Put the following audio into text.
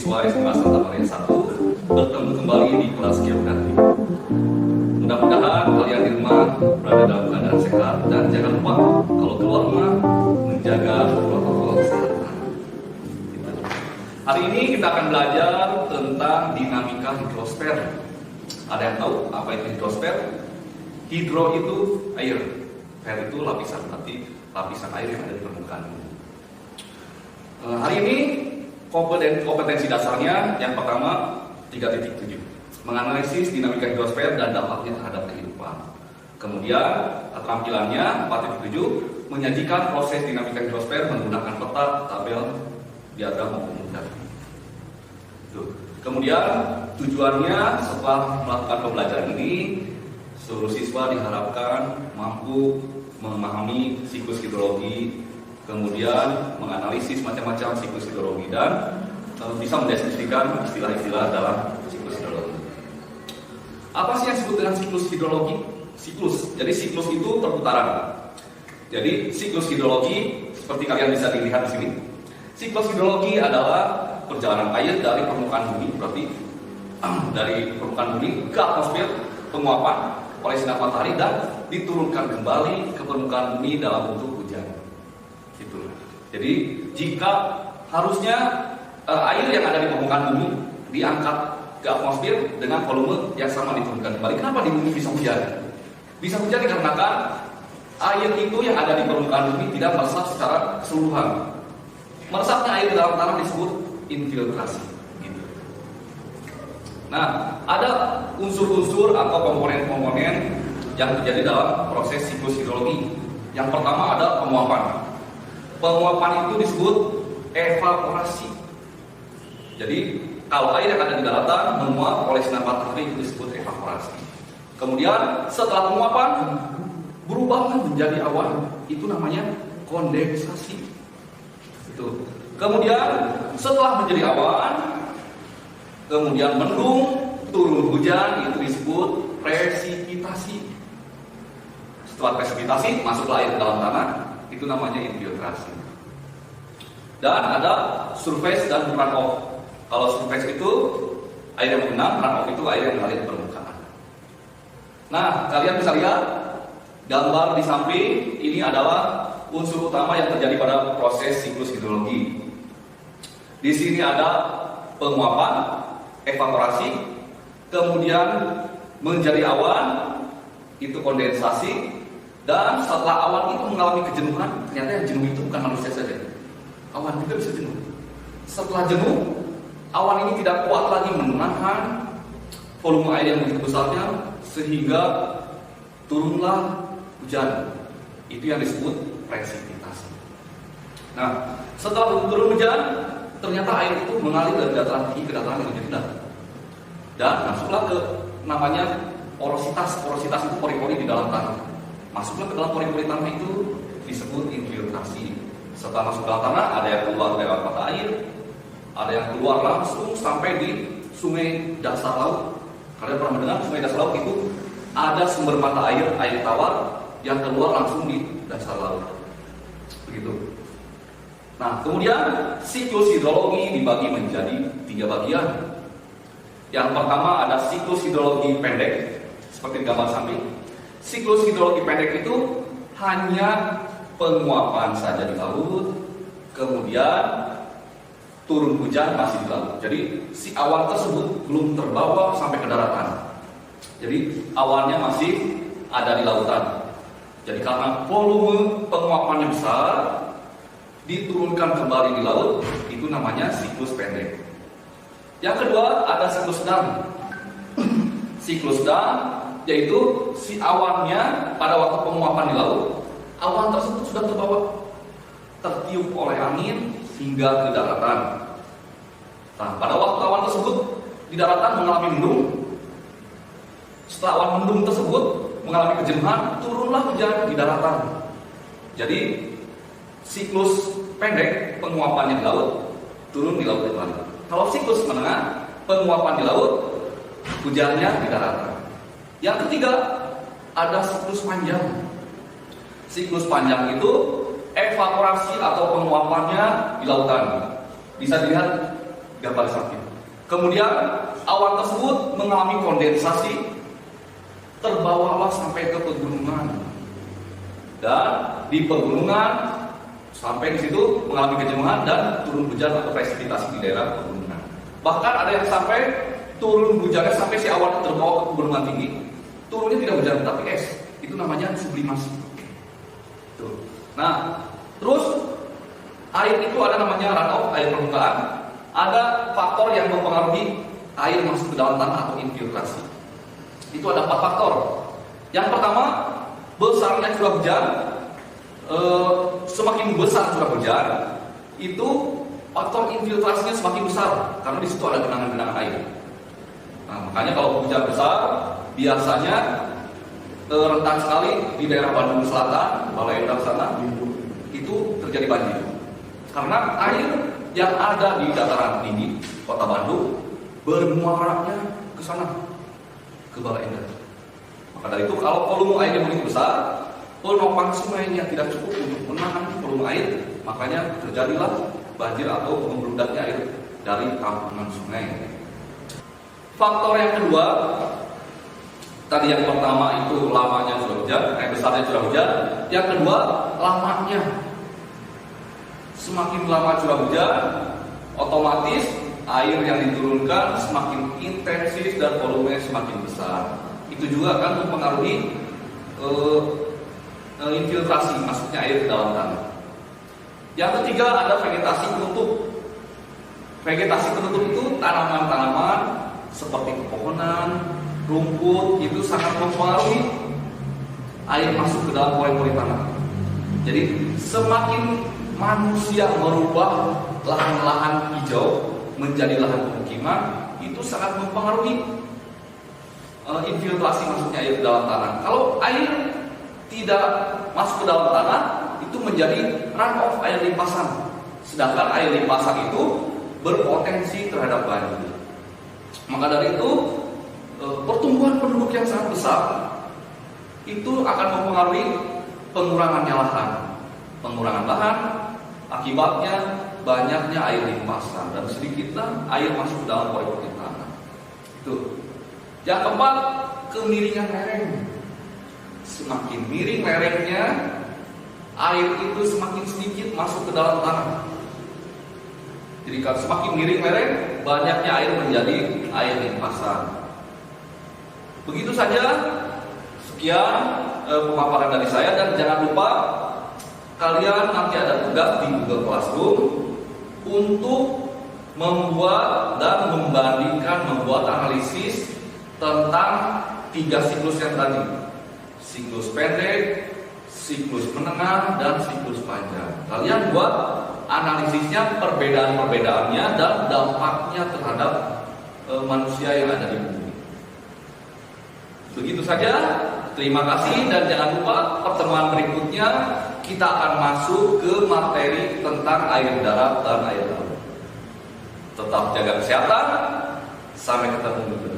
siswa SMA Santa Maria 1 bertemu kembali di kelas geografi. Mudah-mudahan kalian di rumah berada dalam keadaan sehat dan jangan lupa kalau keluar rumah menjaga protokol kesehatan. Hari ini kita akan belajar tentang dinamika hidrosfer. Ada yang tahu apa itu hidrosfer? Hidro itu air, fer itu lapisan, berarti lapisan air yang ada di permukaan bumi. Hari ini kompetensi dasarnya yang pertama 3.7, menganalisis dinamika hidrosfer dan dampaknya terhadap kehidupan. Kemudian keterampilannya 4.7, menyajikan proses dinamika hidrosfer menggunakan peta, tabel, diagram maupun mudah. Kemudian tujuannya setelah melakukan pembelajaran ini, seluruh siswa diharapkan mampu memahami siklus hidrologi, kemudian menganalisis macam-macam siklus hidrologi dan bisa mendeskripsikan istilah-istilah dalam siklus hidrologi. Apa sih yang disebut dengan siklus hidrologi? Jadi siklus itu perputaran. Jadi siklus hidrologi seperti kalian bisa dilihat di sini. Siklus hidrologi adalah perjalanan air dari permukaan bumi, berarti dari permukaan bumi ke atmosfer, penguapan oleh sinar matahari dan diturunkan kembali ke permukaan bumi dalam bentuk hujan. Gitu. Jadi jika harusnya air yang ada di permukaan bumi diangkat ke atmosfer dengan volume yang sama diturunkan kembali. Kenapa di bumi bisa hujan? Bisa hujan dikarenakan air itu yang ada di permukaan bumi tidak meresap secara keseluruhan. Meresapnya air di dalam tanah disebut infiltrasi. Gitu. Nah, ada unsur-unsur atau komponen-komponen yang terjadi dalam proses siklus hidrologi. Yang pertama ada penguapan. Penguapan itu disebut evaporasi. Jadi kalau air yang ada di daratan menguap oleh sinar matahari itu disebut evaporasi. Kemudian setelah penguapan berubah menjadi awan, itu namanya kondensasi. Itu. Kemudian setelah menjadi awan, kemudian mendung, turun hujan, itu disebut presipitasi. Setelah presipitasi masuklah air ke dalam tanah, itu namanya infiltrasi. Dan ada surface dan runoff. Kalau surface itu air yang mengenang, runoff itu air yang mengalir di permukaan. Nah, kalian bisa lihat gambar di samping ini adalah unsur utama yang terjadi pada proses siklus hidrologi. Di sini ada penguapan, evaporasi, kemudian menjadi awan, itu kondensasi, dan setelah awan itu mengalami kejenuhan, ternyata yang jenuh itu bukan manusia saja. Awan juga bisa jenuh. Setelah jenuh, awan ini tidak kuat lagi menahan volume air yang begitu besarnya, sehingga turunlah hujan. Itu yang disebut presipitasi. Nah, setelah turun hujan, ternyata air itu mengalir dari dataran tinggi ke dataran yang lebih rendah. Dan masuklah ke namanya porositas. Porositas itu pori-pori di dalam tanah. Masuklah ke dalam pori-pori tanah itu disebut infiltrasi. Setelah masuk ke dalam tanah, ada yang keluar lewat mata air, ada yang keluar langsung sampai di sungai dasar laut. Kalian pernah mendengar sungai dasar laut itu ada sumber mata air tawar yang keluar langsung di dasar laut. Begitu. Nah, kemudian siklus hidrologi dibagi menjadi 3 bagian. Yang pertama ada siklus hidrologi pendek, seperti gambar samping. Siklus hidrologi pendek itu hanya penguapan saja di laut, kemudian turun hujan masih di laut. Jadi si awan tersebut belum terbawa sampai ke daratan. Jadi awannya masih ada di lautan. Jadi karena volume penguapannya besar, diturunkan kembali di laut, itu namanya siklus pendek. Yang kedua ada siklus sedang. Siklus sedang yaitu si awannya pada waktu penguapan di laut, awan tersebut sudah terbawa, tertiup oleh angin hingga ke daratan. Nah, pada waktu awan tersebut di daratan mengalami mendung. Setelah awan mendung tersebut mengalami kejenuhan, turunlah hujan di daratan. Jadi siklus pendek penguapannya di laut, turun di laut kembali. Kalau siklus menengah penguapan di laut, hujannya di daratan. Yang ketiga ada siklus panjang. Siklus panjang itu evaporasi atau penguapannya di lautan. Bisa dilihat 3 kali sakit. Kemudian awan tersebut mengalami kondensasi, terbawalah sampai ke pegunungan, dan di pegunungan sampai di situ mengalami kejenuhan dan turun hujan atau presipitasi di daerah pegunungan. Bahkan ada yang sampai turun hujannya sampai si awan terbawa ke pegunungan tinggi, turunnya tidak hujan tapi es. Itu namanya sublimasi. Tuh. Nah, terus air itu ada namanya runoff, air permukaan. Ada faktor yang mempengaruhi air masuk ke dalam tanah atau infiltrasi. Itu ada 4 faktor. Yang pertama, besarnya curah hujan. Semakin besar curah hujan, itu faktor infiltrasinya semakin besar karena di situ ada genangan-genangan air. Nah, makanya kalau hujan besar, biasanya rentan sekali di daerah Bandung Selatan, Balai Endah sana, itu terjadi banjir. Karena air yang ada di dataran tinggi Kota Bandung bermuaranya ke sana, ke Balai Endah. Maka dari itu kalau volume airnya begitu besar, penumpang sungainya tidak cukup untuk menahan volume air, makanya terjadilah banjir atau membludaknya air dari kampungan sungai. Faktor yang kedua, tadi yang pertama itu lamanya curah hujan, besarnya curah hujan. Yang kedua, lamanya. Semakin lama curah hujan, otomatis air yang diturunkan semakin intensif dan volumenya semakin besar. Itu juga akan mempengaruhi infiltrasi masuknya air ke dalam tanah. Yang ketiga ada vegetasi penutup. Vegetasi penutup itu tanaman-tanaman seperti pepohonan, rumput itu sangat mempengaruhi air masuk ke dalam pori-pori tanah. Jadi semakin manusia merubah lahan-lahan hijau menjadi lahan pemukiman, itu sangat mempengaruhi infiltrasi masuknya air ke dalam tanah. Kalau air tidak masuk ke dalam tanah, itu menjadi runoff, air limpasan. Sedangkan air limpasan itu berpotensi terhadap banjir. Maka dari itu, pertumbuhan penduduk yang sangat besar itu akan mempengaruhi pengurangannya lahan. Pengurangan lahan akibatnya banyaknya air limpasan dan sedikitlah air masuk ke dalam pori-pori tanah. Itu. Yang keempat, kemiringan lereng. Semakin miring lerengnya, air itu semakin sedikit masuk ke dalam tanah. Jadi kalau semakin miring lereng, banyaknya air menjadi air limpasan. Begitu saja. Sekian pemaparan dari saya, dan jangan lupa kalian nanti ada tugas di Google Classroom untuk membuat dan membandingkan, membuat analisis tentang 3 siklus yang tadi. Siklus pendek, siklus menengah, dan siklus panjang. Kalian buat analisisnya, perbedaan-perbedaannya, dan dampaknya terhadap manusia yang ada di bumi. Begitu saja. Terima kasih, dan jangan lupa pertemuan berikutnya kita akan masuk ke materi tentang air darat dan air laut. Tetap jaga kesehatan. Sampai ketemu.